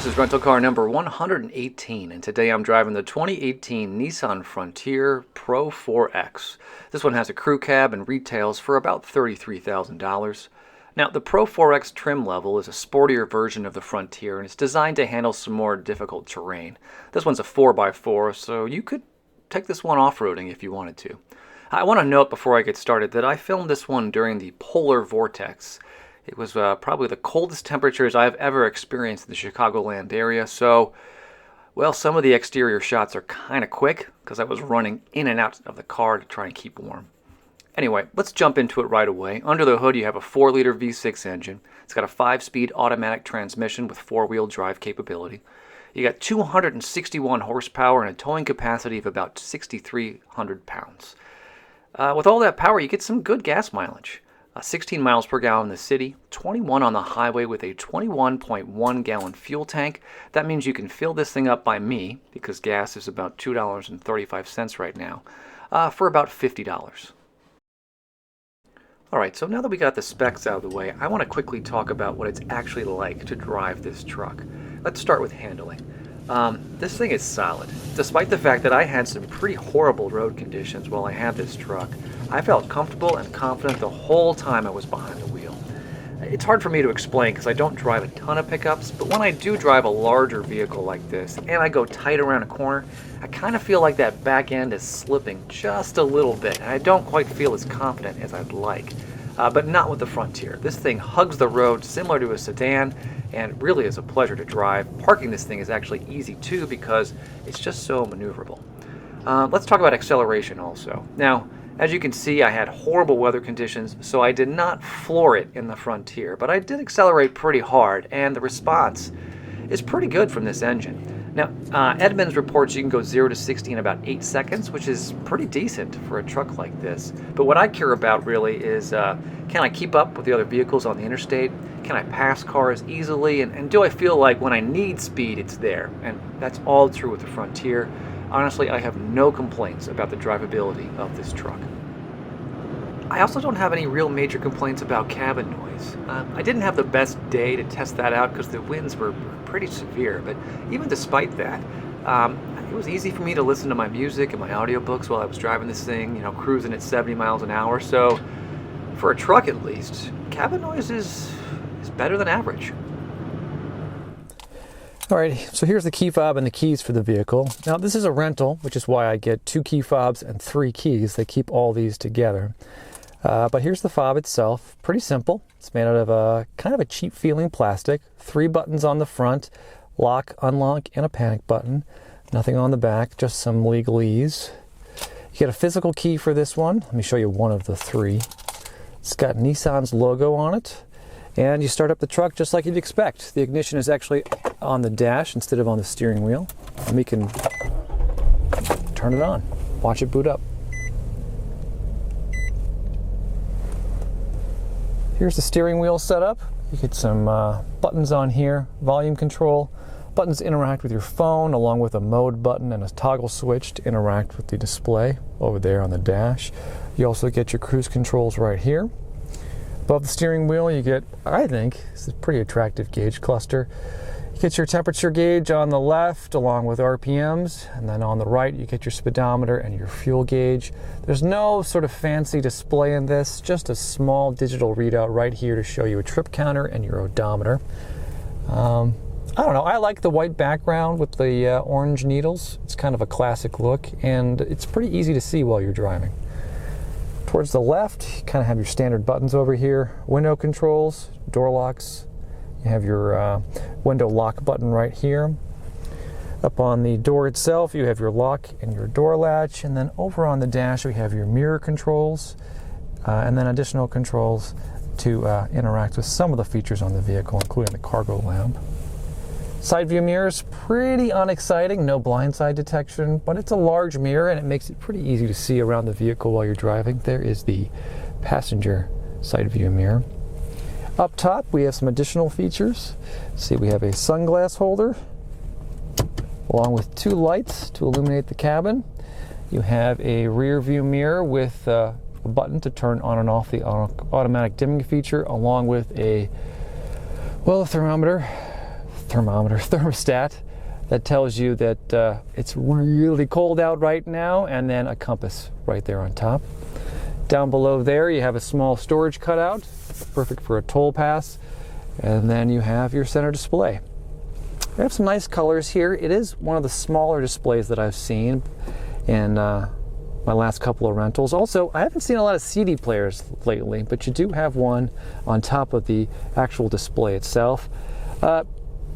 This is rental car number 118, and today I'm driving the 2018 Nissan Frontier Pro-4x. This one has a crew cab and retails for about $33,000. Now, the Pro-4x trim level is a sportier version of the Frontier, and it's designed to handle some more difficult terrain. This one's a 4x4, so you could take this one off-roading if you wanted to. I want to note before I get started that I filmed this one during the polar vortex. It was probably the coldest temperatures I've ever experienced in the Chicagoland area, so, well, some of the exterior shots are kind of quick because I was running in and out of the car to try and keep warm. Anyway, let's jump into it right away. Under the hood, you have a 4-liter V6 engine. It's got a 5-speed automatic transmission with 4-wheel drive capability. You got 261 horsepower and a towing capacity of about 6,300 pounds. With all that power, you get some good gas mileage. 16 miles per gallon in the city, 21 on the highway with a 21.1 gallon fuel tank. That means you can fill this thing up by me, because gas is about $2.35 right now, for about $50. Alright, so now that we got the specs out of the way, I want to quickly talk about what it's actually like to drive this truck. Let's start with handling. This thing is solid. Despite the fact that I had some pretty horrible road conditions while I had this truck, I felt comfortable and confident the whole time I was behind the wheel. It's hard for me to explain because I don't drive a ton of pickups, but when I do drive a larger vehicle like this and I go tight around a corner, I kind of feel like that back end is slipping just a little bit, and I don't quite feel as confident as I'd like. But not with the Frontier. This thing hugs the road similar to a sedan and really is a pleasure to drive. Parking this thing is actually easy too because it's just so maneuverable. Let's talk about acceleration also. Now, as you can see, I had horrible weather conditions, so I did not floor it in the Frontier, but I did accelerate pretty hard, and the response is pretty good from this engine. Now, Edmunds reports you can go 0 to 60 in about 8 seconds, which is pretty decent for a truck like this. But what I care about really is, can I keep up with the other vehicles on the interstate? Can I pass cars easily? And do I feel like when I need speed, it's there? And that's all true with the Frontier. Honestly, I have no complaints about the drivability of this truck. I also don't have any real major complaints about cabin noise. I didn't have the best day to test that out because the winds were pretty severe, but even despite that, it was easy for me to listen to my music and my audiobooks while I was driving this thing, you know, cruising at 70 miles an hour. So for a truck at least, cabin noise is better than average. Alright, so here's the key fob and the keys for the vehicle. Now this is a rental, which is why I get 2 key fobs and 3 keys. They keep all these together. But here's the fob itself. Pretty simple. It's made out of a kind of a cheap feeling plastic. 3 buttons on the front, lock, unlock, and a panic button. Nothing on the back, just some legalese. You get a physical key for this one. Let me show you one of the 3. It's got Nissan's logo on it. And you start up the truck just like you'd expect. The ignition is actually on the dash instead of on the steering wheel. And we can turn it on. Watch it boot up. Here's the steering wheel setup. You get some buttons on here, volume control. Buttons interact with your phone along with a mode button and a toggle switch to interact with the display over there on the dash. You also get your cruise controls right here. Above the steering wheel you get, I think, it's a pretty attractive gauge cluster. You get your temperature gauge on the left along with RPMs, and then on the right you get your speedometer and your fuel gauge. There's no sort of fancy display in this, just a small digital readout right here to show you a trip counter and your odometer. I don't know, I like the white background with the orange needles. It's kind of a classic look, and it's pretty easy to see while you're driving. Towards the left, you kind of have your standard buttons over here. Window controls, door locks. You have your window lock button right here. Up on the door itself, you have your lock and your door latch. And then over on the dash, we have your mirror controls. And then additional controls to interact with some of the features on the vehicle, including the cargo lamp. Side view mirrors, pretty unexciting, no blindside detection, but it's a large mirror and it makes it pretty easy to see around the vehicle while you're driving. There is the passenger side view mirror. Up top, we have some additional features. See, we have a sunglass holder, along with 2 lights to illuminate the cabin. You have a rear view mirror with a button to turn on and off the automatic dimming feature, along with a thermometer. thermostat that tells you that it's really cold out right now, and then a compass right there on top. Down below there you have a small storage cutout, perfect for a toll pass, and then you have your center display. We have some nice colors here. It is one of the smaller displays that I've seen in my last couple of rentals. Also, I haven't seen a lot of CD players lately, but you do have one on top of the actual display itself.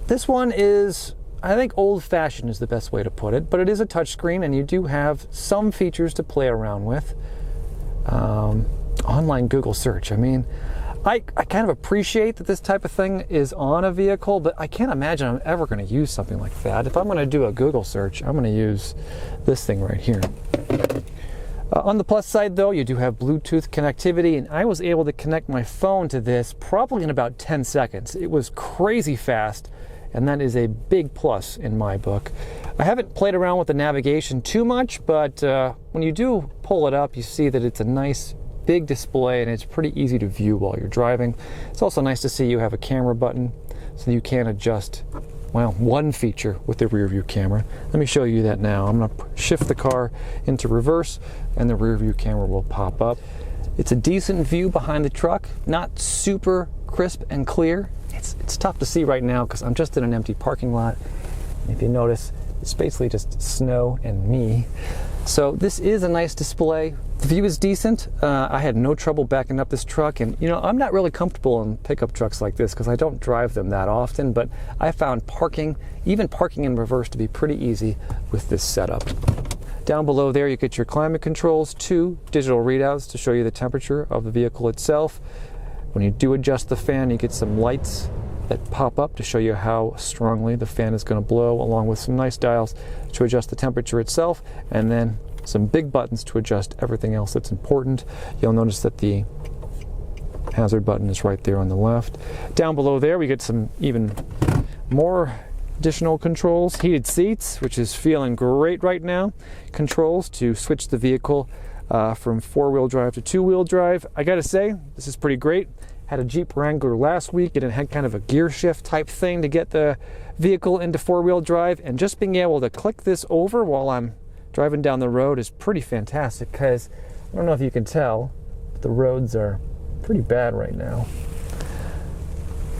This one is, I think, old-fashioned is the best way to put it, but it is a touchscreen, and you do have some features to play around with. Online Google search. I mean, I kind of appreciate that this type of thing is on a vehicle, but I can't imagine I'm ever going to use something like that. If I'm going to do a Google search, I'm going to use this thing right here. On the plus side, though, you do have Bluetooth connectivity, and I was able to connect my phone to this probably in about 10 seconds. It was crazy fast, and that is a big plus in my book. I haven't played around with the navigation too much, but when you do pull it up, you see that it's a nice big display, and it's pretty easy to view while you're driving. It's also nice to see you have a camera button, so you can adjust, well, one feature with the rear view camera. Let me show you that now. I'm going to shift the car into reverse, and the rear view camera will pop up. It's a decent view behind the truck, not super crisp and clear. It's tough to see right now because I'm just in an empty parking lot. If you notice, it's basically just snow and me. So this is a nice display. The view is decent. I had no trouble backing up this truck, and you know, I'm not really comfortable in pickup trucks like this because I don't drive them that often, but I found parking, even parking in reverse, to be pretty easy with this setup. Down below there you get your climate controls, 2 digital readouts to show you the temperature of the vehicle itself. When you do adjust the fan, you get some lights that pop up to show you how strongly the fan is going to blow, along with some nice dials to adjust the temperature itself, and then some big buttons to adjust everything else that's important. You'll notice that the hazard button is right there on the left. Down below there we get some even more additional controls. Heated seats, which is feeling great right now. Controls to switch the vehicle from 4-wheel drive to 2-wheel drive. I gotta say, this is pretty great. Had a Jeep Wrangler last week, and it had kind of a gear shift type thing to get the vehicle into 4-wheel drive, and just being able to click this over while I'm driving down the road is pretty fantastic, because I don't know if you can tell, but the roads are pretty bad right now.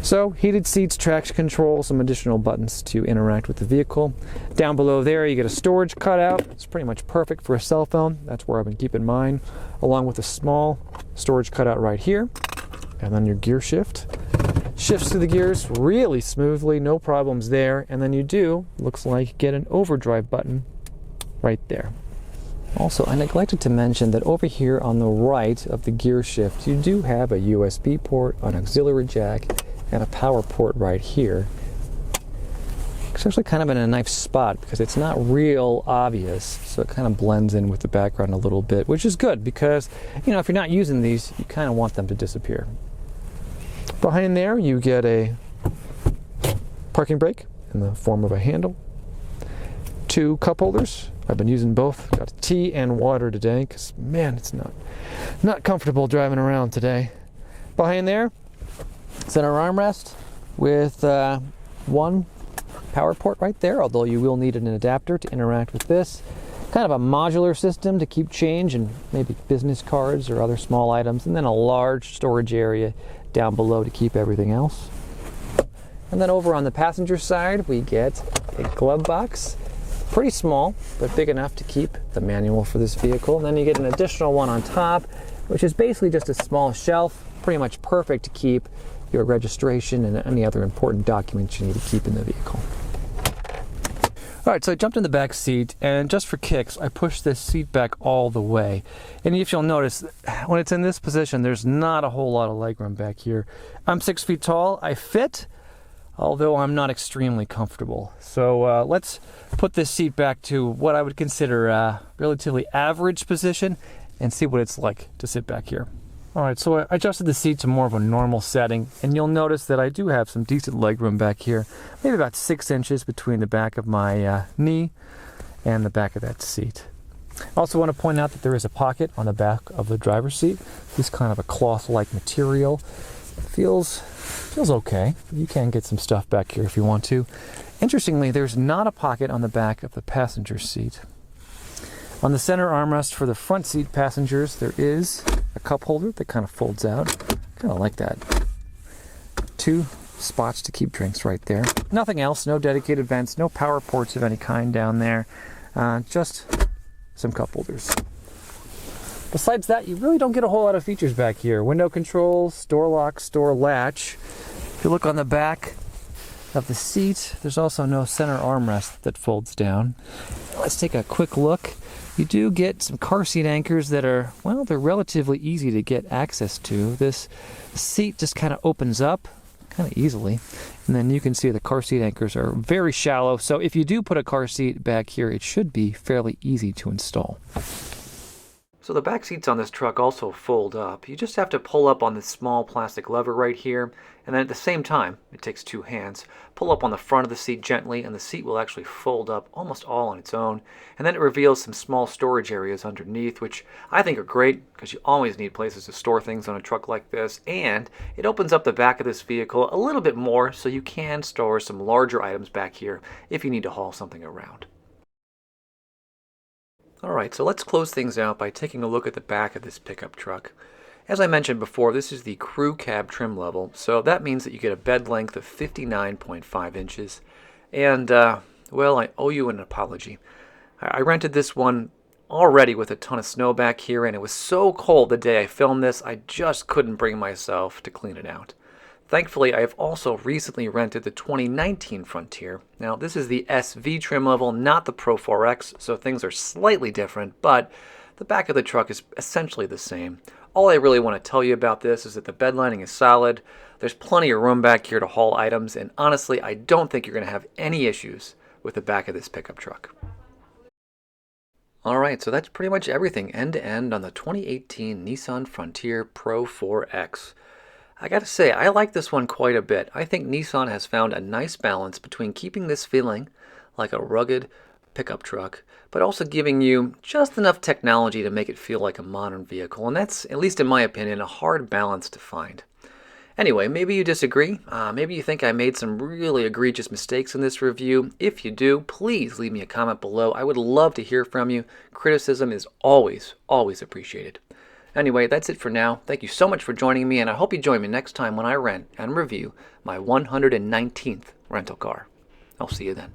So, heated seats, traction control, some additional buttons to interact with the vehicle. Down below there you get a storage cutout. It's pretty much perfect for a cell phone. That's where I've been keeping mine, along with a small storage cutout right here. And then your gear shift. Shifts through the gears really smoothly, no problems there. And then you do, looks like, get an overdrive button right there. Also, I neglected to mention that over here on the right of the gear shift, you do have a USB port, an auxiliary jack, and a power port right here. It's actually kind of in a nice spot because it's not real obvious, so it kind of blends in with the background a little bit, which is good because, you know, if you're not using these, you kind of want them to disappear. Behind there, you get a parking brake in the form of a handle. 2 cup holders. I've been using both. Got tea and water today because, man, it's not comfortable driving around today. Behind there, center armrest with 1 power port right there, although you will need an adapter to interact with this. Kind of a modular system to keep change and maybe business cards or other small items, and then a large storage area down below to keep everything else. And then over on the passenger side, we get a glove box. Pretty small, but big enough to keep the manual for this vehicle. And then you get an additional one on top, which is basically just a small shelf, pretty much perfect to keep your registration and any other important documents you need to keep in the vehicle. All right, so I jumped in the back seat, and just for kicks, I pushed this seat back all the way. And if you'll notice, when it's in this position, there's not a whole lot of legroom back here. I'm 6 feet tall. I fit, although I'm not extremely comfortable. So let's put this seat back to what I would consider a relatively average position and see what it's like to sit back here. All right, so I adjusted the seat to more of a normal setting, and you'll notice that I do have some decent legroom back here, maybe about 6 inches between the back of my knee and the back of that seat. I also want to point out that there is a pocket on the back of the driver's seat. This kind of a cloth-like material. Feels Feels okay. You can get some stuff back here if you want to. Interestingly, there's not a pocket on the back of the passenger seat. On the center armrest for the front seat passengers, there is a cup holder that kind of folds out. Kind of like that. 2 spots to keep drinks right there. Nothing else, no dedicated vents, no power ports of any kind down there. Just some cup holders. Besides that, you really don't get a whole lot of features back here. Window controls, door lock, door latch. If you look on the back of the seat, there's also no center armrest that folds down. Let's take a quick look. You do get some car seat anchors that are, well, they're relatively easy to get access to. This seat just kind of opens up kind of easily, and then you can see the car seat anchors are very shallow, so if you do put a car seat back here, it should be fairly easy to install. So the back seats on this truck also fold up. You just have to pull up on this small plastic lever right here, and then at the same time, it takes 2 hands, pull up on the front of the seat gently, and the seat will actually fold up almost all on its own. And then it reveals some small storage areas underneath, which I think are great because you always need places to store things on a truck like this. And it opens up the back of this vehicle a little bit more so you can store some larger items back here if you need to haul something around. Alright, so let's close things out by taking a look at the back of this pickup truck. As I mentioned before, this is the crew cab trim level, so that means that you get a bed length of 59.5 inches. And, well, I owe you an apology. I rented this one already with a ton of snow back here, and it was so cold the day I filmed this, I just couldn't bring myself to clean it out. Thankfully, I have also recently rented the 2019 Frontier. Now, this is the SV trim level, not the Pro-4x, so things are slightly different, but the back of the truck is essentially the same. All I really want to tell you about this is that the bed lining is solid, there's plenty of room back here to haul items, and honestly, I don't think you're going to have any issues with the back of this pickup truck. Alright, so that's pretty much everything end-to-end on the 2018 Nissan Frontier Pro-4x. I gotta say, I like this one quite a bit. I think Nissan has found a nice balance between keeping this feeling like a rugged pickup truck, but also giving you just enough technology to make it feel like a modern vehicle. And that's, at least in my opinion, a hard balance to find. Anyway, maybe you disagree. Maybe you think I made some really egregious mistakes in this review. If you do, please leave me a comment below. I would love to hear from you. Criticism is always, always appreciated. Anyway, that's it for now. Thank you so much for joining me, and I hope you join me next time when I rent and review my 119th rental car. I'll see you then.